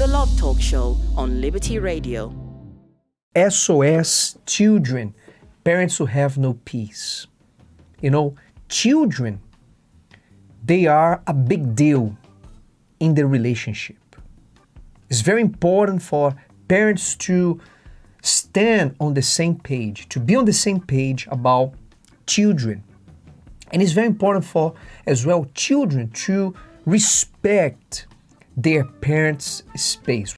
the Love Talk Show on Liberty Radio. SOS Children, parents who have no peace. Children, they are a big deal in the relationship. It's very important for parents to stand on the same page, to be on the same page about children. And it's very important for, as well, children to respect their parents' space.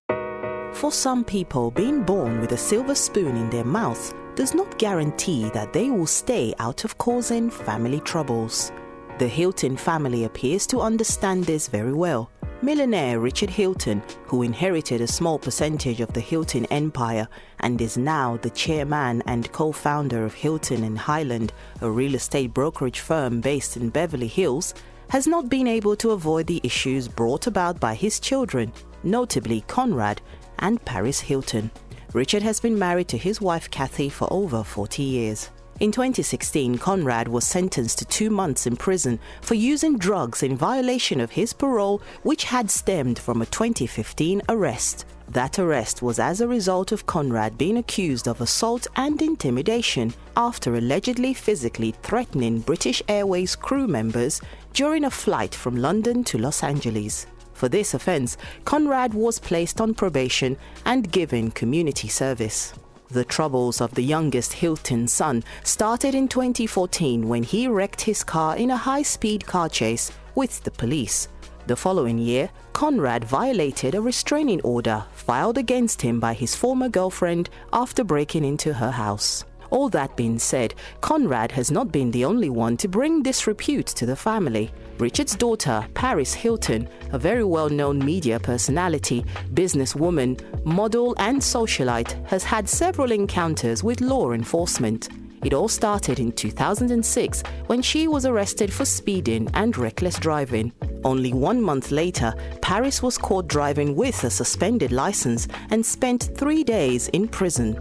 For some people, being born with a silver spoon in their mouth does not guarantee that they will stay out of causing family troubles. The Hilton family appears to understand this very well. Millionaire Richard Hilton, who inherited a small percentage of the Hilton empire and is now the chairman and co-founder of Hilton and Highland, a real estate brokerage firm based in Beverly Hills, has not been able to avoid the issues brought about by his children, notably Conrad and Paris Hilton. Richard has been married to his wife Kathy for over 40 years. In 2016, Conrad was sentenced to 2 months in prison for using drugs in violation of his parole, which had stemmed from a 2015 arrest. That arrest was as a result of Conrad being accused of assault and intimidation after allegedly physically threatening British Airways crew members during a flight from London to Los Angeles. For this offense, Conrad was placed on probation and given community service. The troubles of the youngest Hilton son started in 2014 when he wrecked his car in a high-speed car chase with the police. The following year, Conrad violated a restraining order filed against him by his former girlfriend after breaking into her house. All that being said, Conrad has not been the only one to bring disrepute to the family. Richard's daughter, Paris Hilton, a very well-known media personality, businesswoman, model and socialite, has had several encounters with law enforcement. It all started in 2006 when she was arrested for speeding and reckless driving. Only 1 month later, Paris was caught driving with a suspended license and spent 3 days in prison.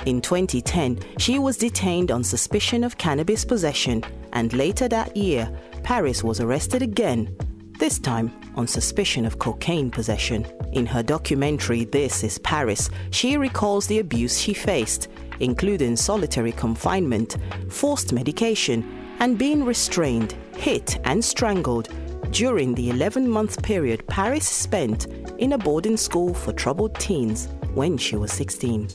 In 2010, she was detained on suspicion of cannabis possession, and later that year, Paris was arrested again, this time on suspicion of cocaine possession. In her documentary, This is Paris, she recalls the abuse she faced, including solitary confinement, forced medication, and being restrained, hit, and strangled during the 11-month period Paris spent in a boarding school for troubled teens when she was 16.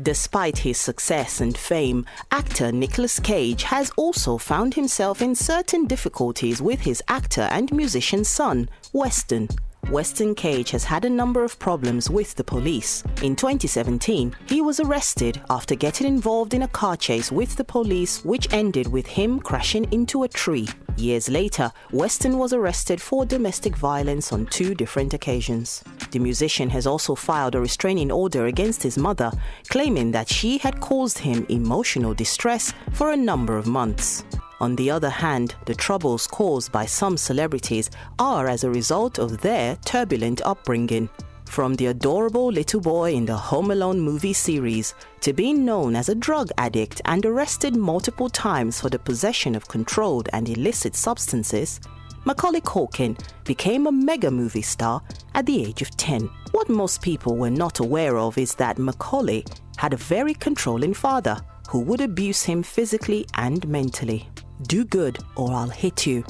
Despite his success and fame, actor Nicolas Cage has also found himself in certain difficulties with his actor and musician son, Weston. Weston Cage has had a number of problems with the police. In 2017, he was arrested after getting involved in a car chase with the police, which ended with him crashing into a tree. Years later, Weston was arrested for domestic violence on 2 different occasions. The musician has also filed a restraining order against his mother, claiming that she had caused him emotional distress for a number of months. On the other hand, the troubles caused by some celebrities are as a result of their turbulent upbringing. From the adorable little boy in the Home Alone movie series to being known as a drug addict and arrested multiple times for the possession of controlled and illicit substances, Macaulay Culkin became a mega movie star at the age of 10. What most people were not aware of is that Macaulay had a very controlling father who would abuse him physically and mentally. Do good or I'll hit you.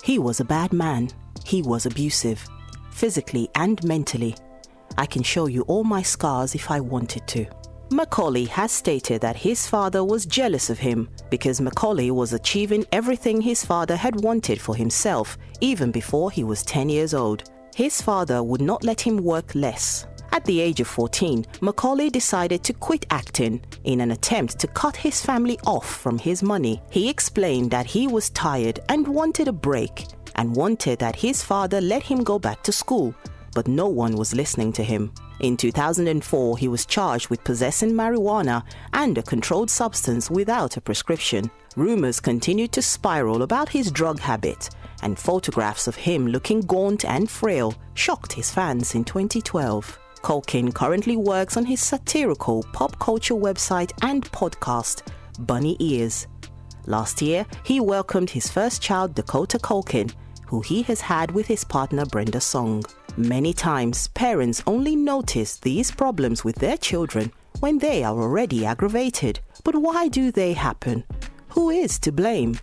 He was a bad man. He was abusive, physically and mentally. I can show you all my scars if I wanted to. Macaulay has stated that his father was jealous of him because Macaulay was achieving everything his father had wanted for himself even before he was 10 years old. His father would not let him work less. At the age of 14, Macaulay decided to quit acting in an attempt to cut his family off from his money. He explained that he was tired and wanted a break and wanted that his father let him go back to school, but no one was listening to him. In 2004, he was charged with possessing marijuana and a controlled substance without a prescription. Rumors continued to spiral about his drug habit, and photographs of him looking gaunt and frail shocked his fans in 2012. Culkin currently works on his satirical pop culture website and podcast, Bunny Ears. Last year, he welcomed his first child, Dakota Culkin, who he has had with his partner Brenda Song. Many times, parents only notice these problems with their children when they are already aggravated. But why do they happen? Who is to blame?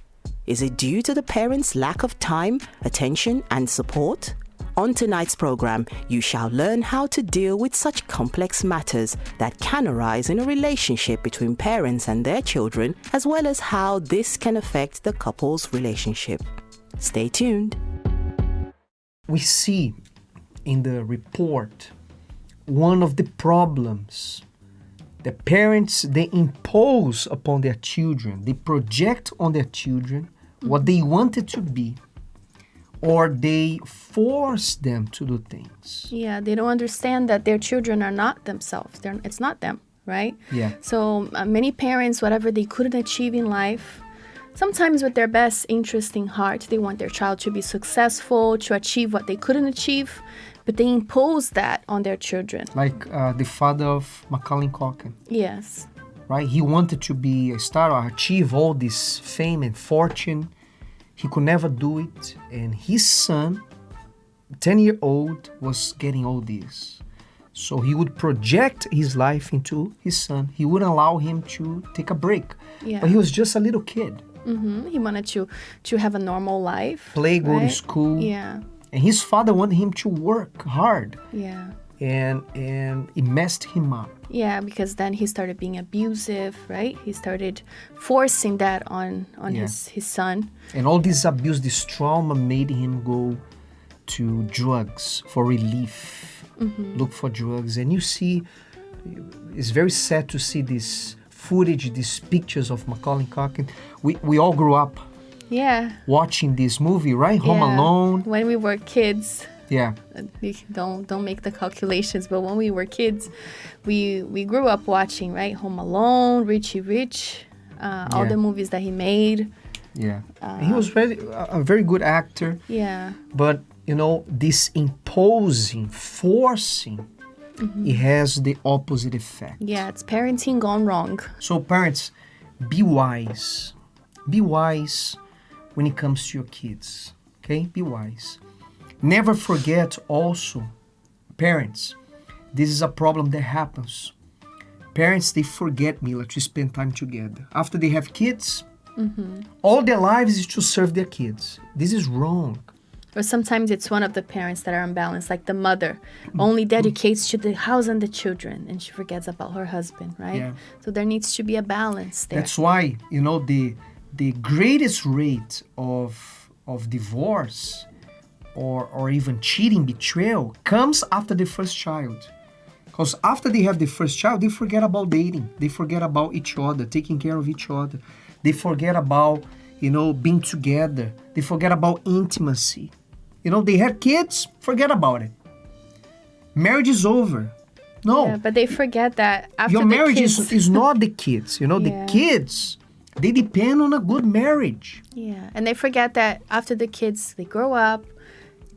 Is it due to the parents' lack of time, attention, and support? On tonight's program, you shall learn how to deal with such complex matters that can arise in a relationship between parents and their children, as well as how this can affect the couple's relationship. Stay tuned. We see in the report one of the problems. The parents, they impose upon their children, they project on their children what they want it to be, or they force them to do things. Yeah, they don't understand that their children are not themselves. It's not them, right? Yeah. So many parents, whatever they couldn't achieve in life, sometimes with their best interest in heart, they want their child to be successful, to achieve what they couldn't achieve, but they impose that on their children. Like the father of Macaulay Culkin, Yes. right? He wanted to be a star or achieve all this fame and fortune. He could never do it. And his son, 10-year-old, was getting all this. So he would project his life into his son. He wouldn't allow him to take a break. Yeah. But he was just a little kid. He wanted to have a normal life. Play, go to right? school. Yeah. And his father wanted him to work hard. Yeah. And it messed him up. Yeah, because then he started being abusive, right? He started forcing that on his son. And all this abuse, this trauma made him go to drugs for relief. Look for drugs. And you see, it's very sad to see this footage, these pictures of Macaulay Culkin. We all grew up watching this movie, right? Home Alone. When we were kids. Yeah. Don't make the calculations, but when we were kids, we grew up watching, right? Home Alone, Richie Rich, all the movies that he made. Yeah. He was a very good actor. Yeah. But, this imposing, forcing, it has the opposite effect. Yeah, it's parenting gone wrong. So parents, be wise. Be wise when it comes to your kids, okay? Be wise. Never forget also, parents, this is a problem that happens. Parents, they forget, Mila, to spend time together. After they have kids, all their lives is to serve their kids. This is wrong. Or sometimes it's one of the parents that are unbalanced, like the mother only dedicates to the house and the children, and she forgets about her husband, right? Yeah. So there needs to be a balance there. That's why, the greatest rate of divorce or even cheating, betrayal, comes after the first child. Because after they have the first child, they forget about dating. They forget about each other, taking care of each other. They forget about, being together. They forget about intimacy. They had kids, forget about it. Marriage is over. No. Yeah, but they forget that after your marriage kids... is not the kids. The kids, they depend on a good marriage. Yeah, and they forget that after the kids, they grow up,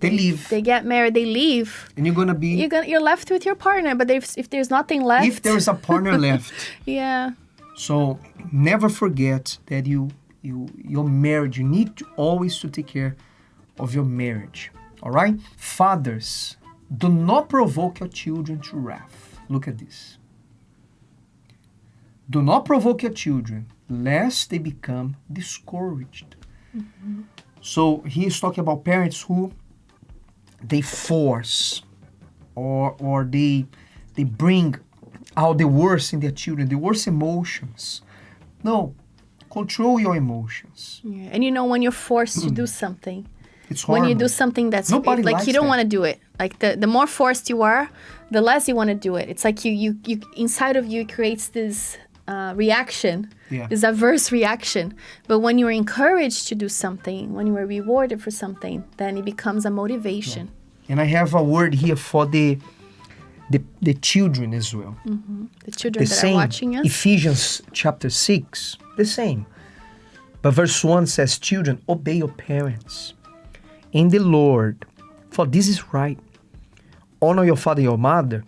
they leave. They get married, they leave. And you're left with your partner, but if there's nothing left. If there's a partner left. Yeah. So never forget that your marriage, you need to always to take care of your marriage. All right? Fathers, do not provoke your children to wrath. Look at this. Do not provoke your children, lest they become discouraged. So he is talking about parents who they force or they bring out the worst in their children, the worst emotions. No, control your emotions. Yeah. And when you're forced to do something, it's horrible. When you do something that's Nobody like likes you don't that. want to do it. Like the more forced you are, the less you want to do it. It's like you inside of you it creates this reaction, this adverse reaction. But when you're encouraged to do something, when you are rewarded for something, then it becomes a motivation. Yeah. And I have a word here for the children as well. The children that are watching us. Ephesians chapter 6, the same. But verse 1 says, children, obey your parents in the Lord, for this is right. Honor your father and your mother.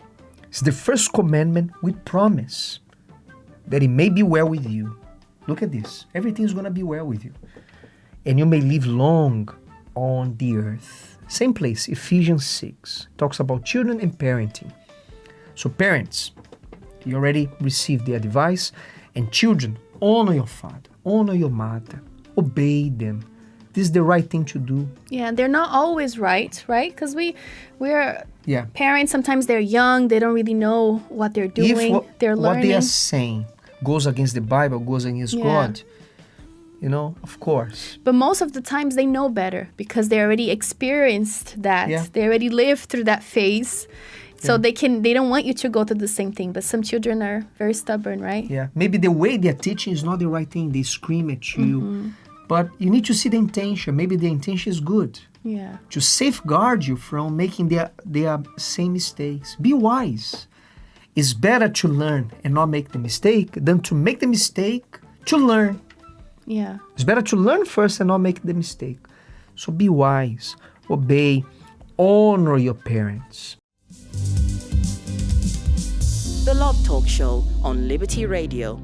It's the first commandment with promise, that it may be well with you. Look at this. Everything's going to be well with you. And you may live long on the earth. Same place, Ephesians 6, talks about children and parenting. So parents, you already received the advice, and children, honor your father, honor your mother, obey them. This is the right thing to do. Yeah, they're not always right? Because we're Yeah. parents, sometimes they're young, they don't really know what they're doing, they're learning. What they are saying goes against the Bible, goes against God, of course. But most of the times they know better because they already experienced that. Yeah. They already lived through that phase. So they don't want you to go through the same thing. But some children are very stubborn, right? Yeah. Maybe the way they're teaching is not the right thing. They scream at you. But you need to see the intention. Maybe the intention is good. Yeah. To safeguard you from making their same mistakes. Be wise. It's better to learn and not make the mistake than to make the mistake to learn. Yeah. It's better to learn first and not make the mistake. So be wise, obey, honor your parents. The Love Talk Show on Liberty Radio.